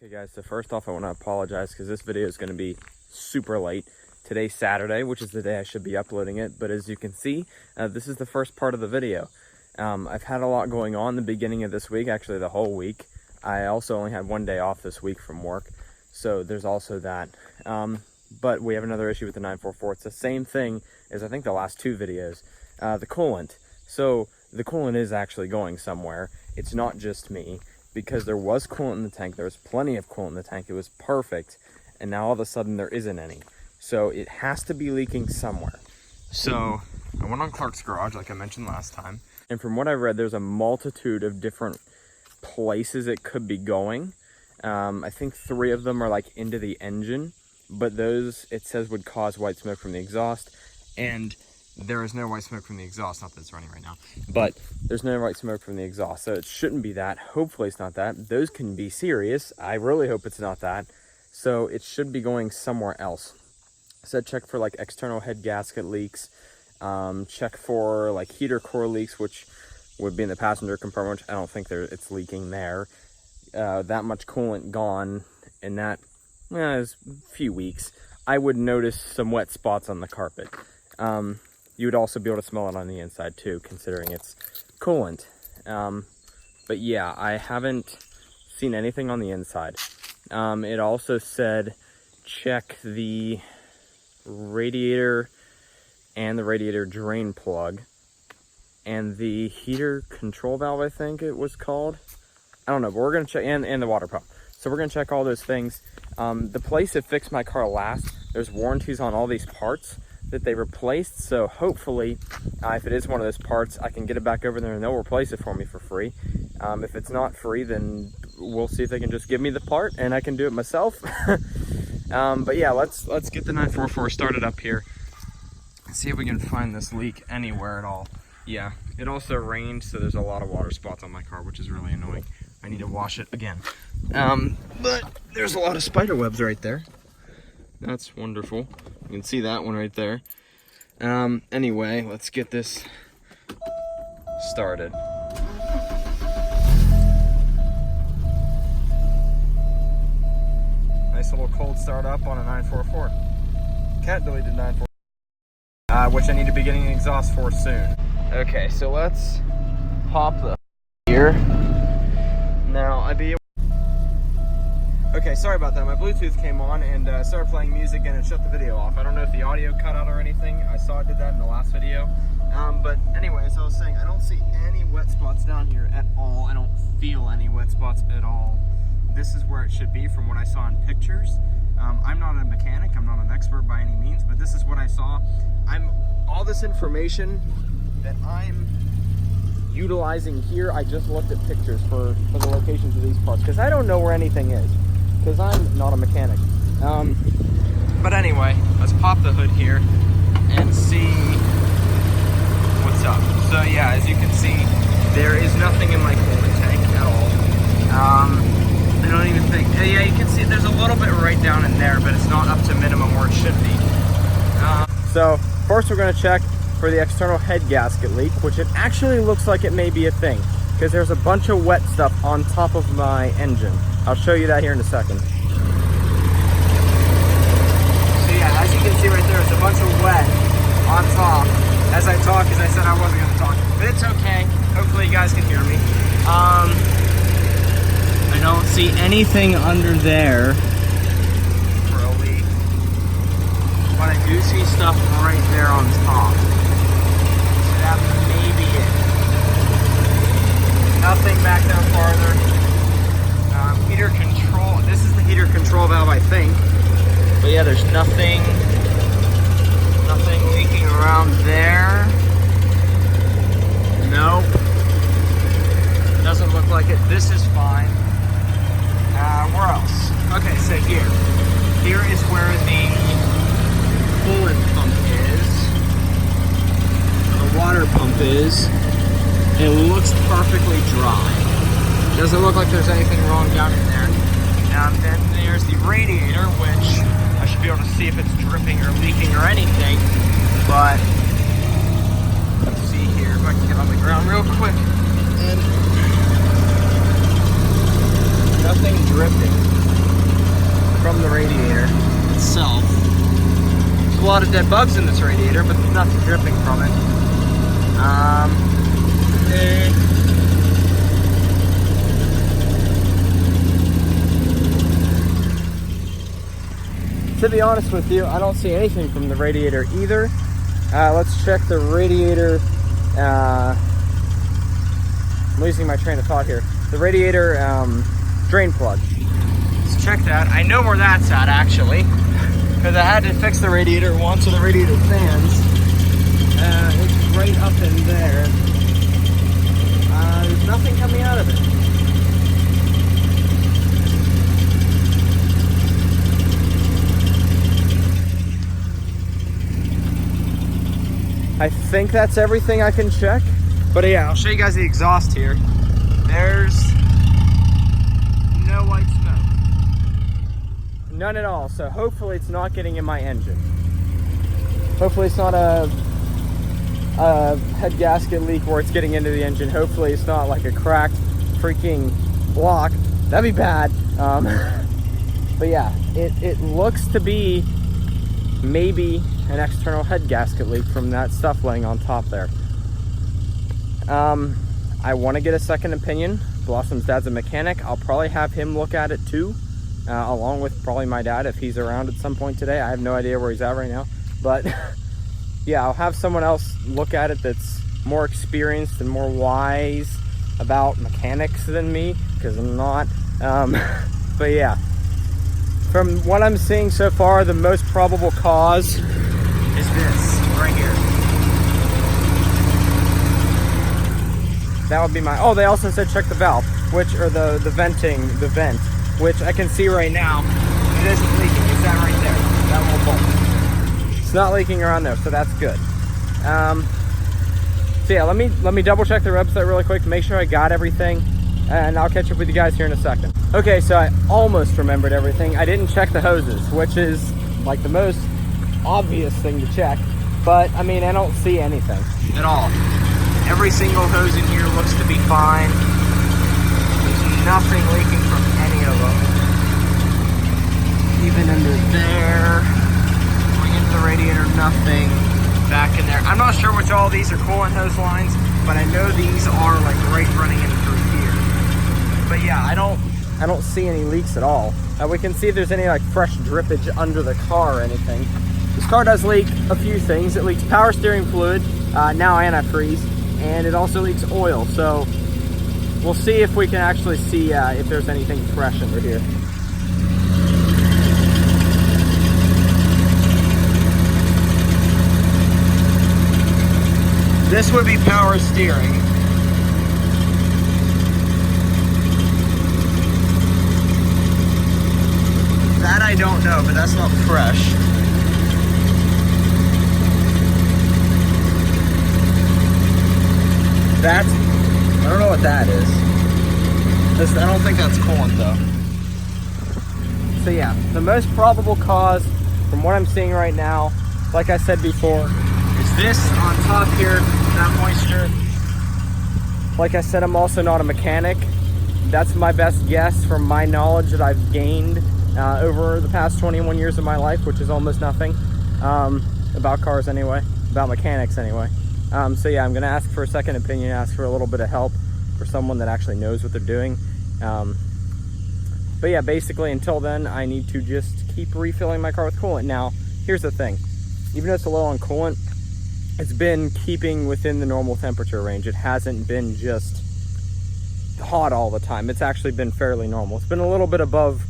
Okay guys, so first off I want to apologize because this video is going to be super late. Today's Saturday, which is the day I should be uploading it, but as you can see, this is the first part of the video. I've had a lot going on the beginning of this week, actually the whole week. I also only had one day off this week from work, so there's also that. But we have another issue with the 944. It's the same thing as I think the last two videos. The coolant. So the coolant is actually going somewhere. It's not just me, because there was coolant in the tank. There was plenty of coolant in the tank. It was perfect. And now all of a sudden there isn't any. So it has to be leaking somewhere. So I went on Clark's garage, like I mentioned last time. And from what I've read, there's a multitude of different places it could be going. I think 3 of them are like into the engine, but those, it says, would cause white smoke from the exhaust. And there is no white smoke from the exhaust. Not that it's running right now, but there's no white smoke from the exhaust. So it shouldn't be that. Hopefully it's not that. Those can be serious. I really hope it's not that. So it should be going somewhere else. So check for like external head gasket leaks. Check for like heater core leaks, which would be in the passenger compartment, which I don't think it's leaking there. That much coolant gone in that is a few weeks. I would notice some wet spots on the carpet. You would also be able to smell it on the inside too, considering it's coolant. But yeah, I haven't seen anything on the inside. It also said check the radiator and the radiator drain plug and the heater control valve, I think it was called. I don't know, but we're gonna check, and the water pump. So we're gonna check all those things. The place that fixed my car last, there's warranties on all these parts that they replaced. So hopefully, if it is one of those parts, I can get it back over there and they'll replace it for me for free. If it's not free, then we'll see if they can just give me the part and I can do it myself. But yeah, let's get the 944 started up here. See if we can find this leak anywhere at all. Yeah, it also rained, so there's a lot of water spots on my car, which is really annoying. I need to wash it again. But there's a lot of spider webs right there. That's wonderful. You can see that one right there. Anyway, let's get this started. Nice little cold start up on a 944. Cat deleted 944. Which I need to be getting an exhaust for soon. Okay, so let's pop the here. Now I'd be able. Okay, sorry about that. My Bluetooth came on and started playing music and it shut the video off. I don't know if the audio cut out or anything. I saw it did that in the last video. But anyway, as I was saying, I don't see any wet spots down here at all. I don't feel any wet spots at all. This is where it should be from what I saw in pictures. I'm not a mechanic. I'm not an expert by any means, but this is what I saw. All this information that I'm utilizing here, I just looked at pictures for the locations of these parts, because I don't know where anything is, because I'm not a mechanic. But anyway, let's pop the hood here and see what's up. So yeah, as you can see, there is nothing in my coolant tank at all. I don't even think, yeah, you can see there's a little bit right down in there, but it's not up to minimum where it should be. So first we're going to check for the external head gasket leak, which it actually looks like it may be a thing, because there's a bunch of wet stuff on top of my engine. I'll show you that here in a second. So yeah, as you can see right there, it's a bunch of wet on top. As I talk, as I said I wasn't going to talk, but it's okay. Hopefully you guys can hear me. I don't see anything under there for a leak, but I do see stuff right there on top. So that may be it. Nothing back down farther. Heater control. This is the heater control valve, I think. But yeah, there's nothing leaking around there. Nope. Doesn't look like it. This is fine. Where else? Okay, so here is where the coolant pump is. The water pump is. It looks perfectly dry. Doesn't look like there's anything wrong down in there. Then there's the radiator, which I should be able to see if it's dripping or leaking or anything. But let's see here if I can get on the ground real quick. And nothing dripping. a lot of dead bugs in this radiator, but there's nothing dripping from it. To be honest with you, I don't see anything from the radiator either. Let's check the radiator. I'm losing my train of thought here. The radiator drain plug. Let's check that. I know where that's at actually, because I had to fix the radiator once, so the radiator fans. It's right up in there. There's nothing coming out of it. I think that's everything I can check. But yeah, I'll show you guys the exhaust here. There's no white smoke. None at all. So hopefully it's not getting in my engine. Hopefully it's not a head gasket leak where it's getting into the engine. Hopefully it's not like a cracked freaking block. That'd be bad. But yeah, it looks to be maybe an external head gasket leak from that stuff laying on top there. I want to get a second opinion. Blossom's dad's a mechanic. I'll probably have him look at it too, along with probably my dad if he's around at some point today. I have no idea where he's at right now, but yeah, I'll have someone else look at it that's more experienced and more wise about mechanics than me, because I'm not. But yeah, from what I'm seeing so far, the most probable cause is this right here. That would be my, oh, they also said check the valve, which, or the vent, which I can see right now. It isn't leaking. It's that right there, that little bolt. It's not leaking around there, so that's good. So yeah, let me double check the website really quick, make sure I got everything, and I'll catch up with you guys here in a second. Okay, so I almost remembered everything. I didn't check the hoses, which is like the most obvious thing to check, but I mean, I don't see anything at all. Every single hose in here looks to be fine. There's nothing leaking from any of them. Even under there, going into the radiator, nothing. Back in there, I'm not sure which all these are coolant hose lines, but I know these are like right running in through here. But yeah, I don't see any leaks at all. We can see if there's any like fresh drippage under the car or anything. This car does leak a few things. It leaks power steering fluid, now antifreeze, and it also leaks oil. So we'll see if we can actually see if there's anything fresh under here. This would be power steering. That I don't know, but that's not fresh. That's, I don't know what that is. I don't think that's coolant though. So yeah, the most probable cause from what I'm seeing right now, like I said before, is this on top here, that moisture. Like I said, I'm also not a mechanic. That's my best guess from my knowledge that I've gained over the past 21 years of my life, which is almost nothing, about cars anyway, about mechanics anyway. So yeah, I'm gonna ask for a second opinion, ask for a little bit of help for someone that actually knows what they're doing. But yeah, basically until then, I need to just keep refilling my car with coolant. Now, here's the thing, even though it's a low on coolant, it's been keeping within the normal temperature range. It hasn't been just hot all the time. It's actually been fairly normal. It's been a little bit above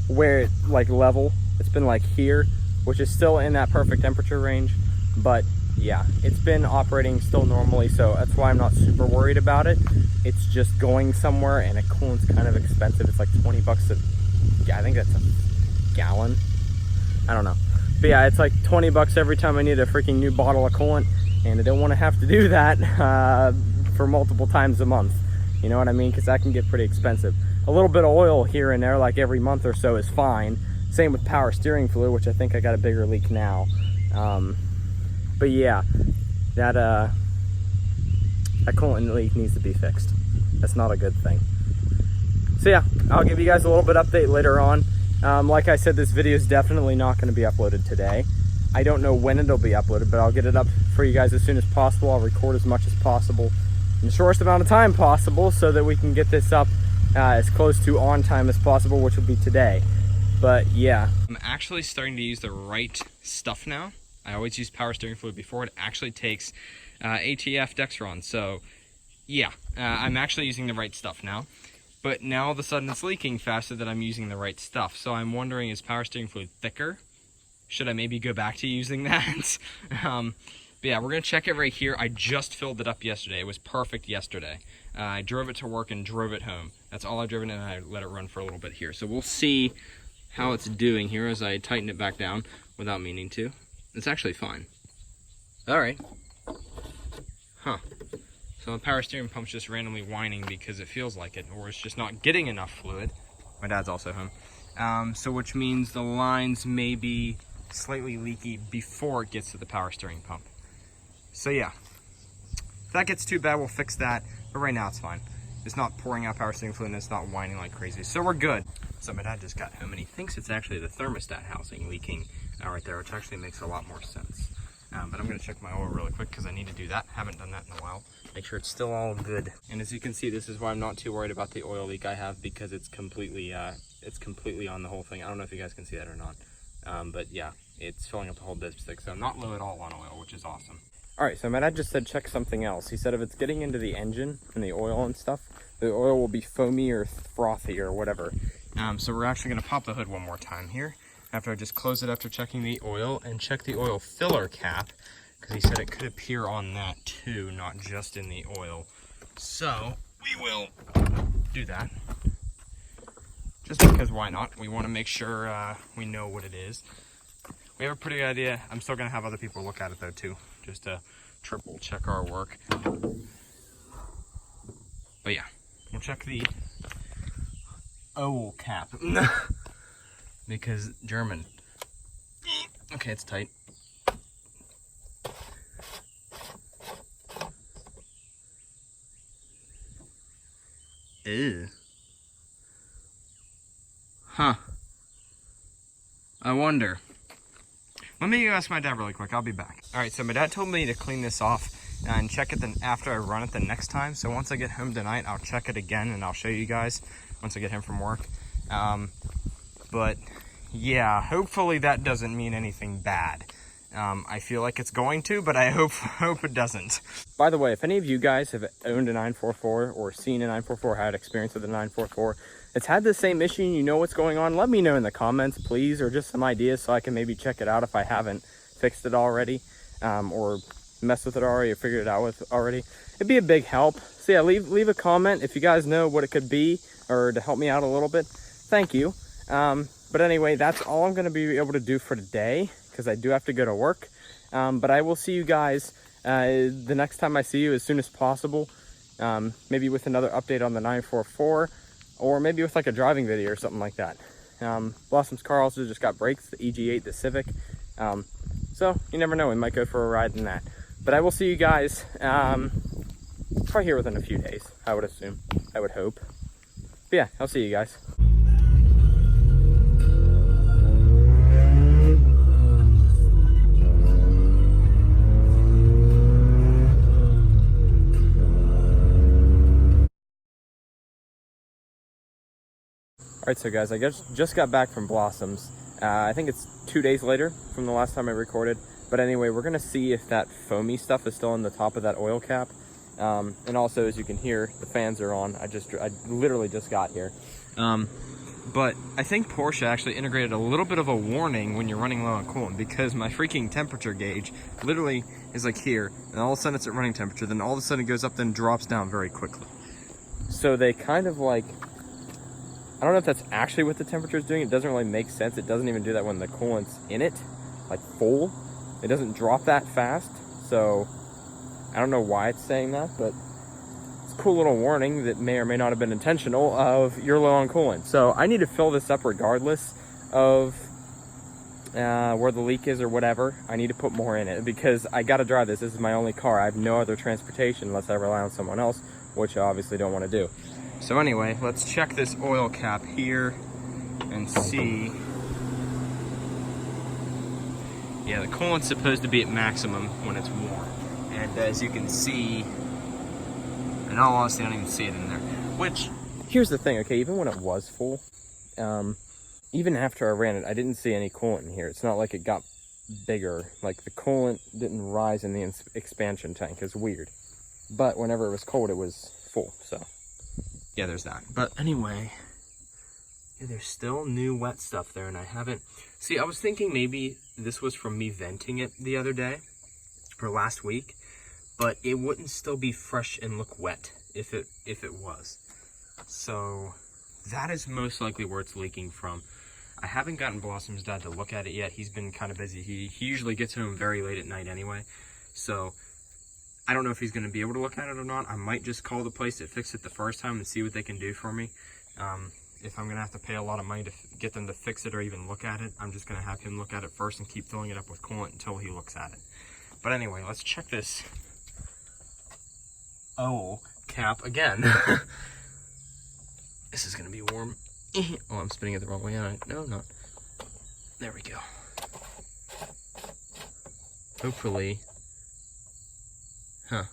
where it like level. It's been like here, which is still in that perfect temperature range, but yeah, it's been operating still normally, so that's why I'm not super worried about it. It's just going somewhere, and a coolant's kind of expensive. It's like 20 bucks a, I think that's a gallon. I don't know. But yeah, it's like 20 bucks every time I need a freaking new bottle of coolant, and I don't want to have to do that for multiple times a month. You know what I mean? Because that can get pretty expensive. A little bit of oil here and there, like every month or so, is fine. Same with power steering fluid, which I think I got a bigger leak now. But yeah, that coolant leak needs to be fixed. That's not a good thing. So yeah, I'll give you guys a little bit update later on. Like I said, this video is definitely not going to be uploaded today. I don't know when it'll be uploaded, but I'll get it up for you guys as soon as possible. I'll record as much as possible in the shortest amount of time possible so that we can get this up as close to on time as possible, which will be today. But yeah, I'm actually starting to use the right stuff now. I always use power steering fluid before. It actually takes ATF Dexron. So yeah, I'm actually using the right stuff now. But now all of a sudden it's leaking faster than I'm using the right stuff. So I'm wondering, is power steering fluid thicker? Should I maybe go back to using that? But yeah, we're gonna check it right here. I just filled it up yesterday. It was perfect yesterday. I drove it to work and drove it home. That's all I've driven, and I let it run for a little bit here. So we'll see how it's doing here as I tighten it back down without meaning to. It's actually fine. All right. Huh. So the power steering pump's just randomly whining because it feels like it, or it's just not getting enough fluid. My dad's also home. So which means the lines may be slightly leaky before it gets to the power steering pump. So yeah, if that gets too bad, we'll fix that. But right now it's fine. It's not pouring out power steering fluid and it's not whining like crazy. So we're good. So my dad just got home and he thinks it's actually the thermostat housing leaking right there, which actually makes a lot more sense. But I'm gonna check my oil really quick because I need to do that. Haven't done that in a while. Make sure it's still all good. And as you can see, this is why I'm not too worried about the oil leak I have, because it's completely on the whole thing. I don't know if you guys can see that or not. But yeah, it's filling up the whole dipstick. So I'm not low at all on oil, which is awesome. All right, so my dad just said check something else. He said if it's getting into the engine and the oil and stuff, the oil will be foamy or frothy or whatever. So we're actually gonna pop the hood one more time here, after I just close it after checking the oil, and check the oil filler cap, because he said it could appear on that too, not just in the oil. So we will do that. Just because why not? We want to make sure we know what it is. We have a pretty good idea. I'm still gonna have other people look at it though too, just to triple check our work. But yeah, we'll check the oil cap. Because German. Okay, it's tight. Ew. Huh. I wonder. Let me ask my dad really quick. I'll be back. All right, so my dad told me to clean this off and check it then after I run it the next time. So once I get home tonight, I'll check it again and I'll show you guys once I get home from work. But yeah, hopefully that doesn't mean anything bad. I feel like it's going to, but I hope it doesn't. By the way, if any of you guys have owned a 944 or seen a 944, had experience with a 944, it's had the same issue and you know what's going on, let me know in the comments, please, or just some ideas so I can maybe check it out if I haven't fixed it already, or messed with it already, or figured it out with already. It'd be a big help. So yeah, leave a comment if you guys know what it could be, or to help me out a little bit. Thank you. But anyway, that's all I'm going to be able to do for today, because I do have to go to work. But I will see you guys the next time I see you, as soon as possible. Maybe with another update on the 944, or maybe with like a driving video or something like that. Blossom's car also just got brakes, the EG8, the Civic. So you never know, we might go for a ride in that. But I will see you guys probably here within a few days, I would assume. I would hope. But yeah, I'll see you guys. All right, so guys, I just got back from Blossom's. I think it's 2 days later from the last time I recorded. But anyway, we're gonna see if that foamy stuff is still on the top of that oil cap. And also, as you can hear, the fans are on. I literally just got here. But I think Porsche actually integrated a little bit of a warning when you're running low on coolant, because my freaking temperature gauge literally is like here, and all of a sudden it's at running temperature, then all of a sudden it goes up, then drops down very quickly. So they kind of like, I don't know if that's actually what the temperature is doing. It doesn't really make sense. It doesn't even do that when the coolant's in it, like full. It doesn't drop that fast. So I don't know why it's saying that, but it's a cool little warning that may or may not have been intentional of you're low on coolant. So I need to fill this up regardless of where the leak is or whatever. I need to put more in it because I got to drive this. This is my only car. I have no other transportation unless I rely on someone else, which I obviously don't want to do. So anyway, let's check this oil cap here and see Yeah, the coolant's supposed to be at maximum when it's warm. And as you can see, in all honesty, I don't even see it in there. Which, here's the thing, okay, even when it was full, even after I ran it, I didn't see any coolant in here. It's not like it got bigger. Like, the coolant didn't rise in the expansion tank. It's weird. But whenever it was cold, it was full, so yeah, there's that. But anyway, yeah, there's still new wet stuff there, and I haven't... See, I was thinking maybe this was from me venting it the other day, or last week, but it wouldn't still be fresh and look wet if it was. So that is most likely where it's leaking from. I haven't gotten Blossom's dad to look at it yet. He's been kind of busy. He usually gets home very late at night anyway, so I don't know if he's going to be able to look at it or not. I might just call the place that fixed it the first time and see what they can do for me. If I'm going to have to pay a lot of money to get them to fix it or even look at it, I'm just going to have him look at it first and keep filling it up with coolant until he looks at it. But anyway, let's check this owl cap again. This is going to be warm. Oh, I'm spinning it the wrong way. No, I'm not. There we go. Hopefully. Huh.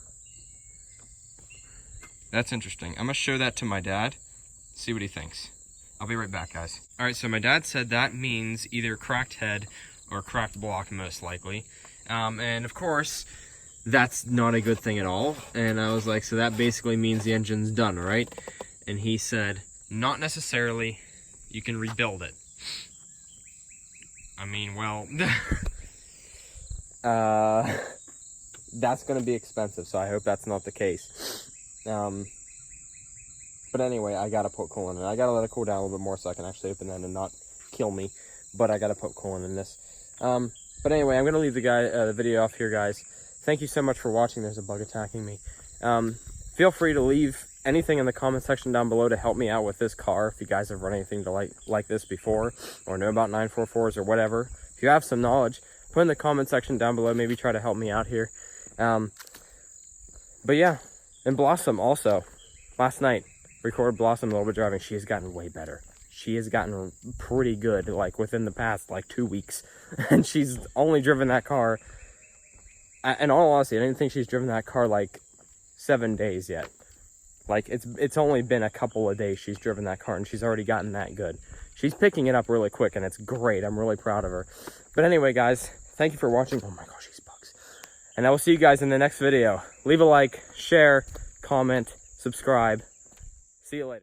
That's interesting. I'm going to show that to my dad, see what he thinks. I'll be right back, guys. All right, so my dad said that means either cracked head or cracked block, most likely. And of course, that's not a good thing at all. And I was like, so that basically means the engine's done, right? And he said, not necessarily. You can rebuild it. I mean, well, that's going to be expensive, so I hope that's not the case. But anyway, I got to put coolant in it. I got to let it cool down a little bit more so I can actually open that and not kill me. But I got to put coolant in this. But anyway, I'm going to leave the video off here, guys. Thank you so much for watching. There's a bug attacking me. Feel free to leave anything in the comment section down below to help me out with this car. If you guys have run anything to like this before or know about 944s or whatever. If you have some knowledge, put in the comment section down below. Maybe try to help me out here. But yeah, and Blossom also. Last night, recorded Blossom a little bit driving. She has gotten way better. She has gotten pretty good, like within the past like 2 weeks. And she's only driven that car. In all honesty, I didn't think she's driven that car like 7 days yet. Like it's only been a couple of days she's driven that car and she's already gotten that good. She's picking it up really quick and it's great. I'm really proud of her. But anyway, guys, thank you for watching. Oh my gosh, these bugs. And I will see you guys in the next video. Leave a like, share, comment, subscribe. See you later.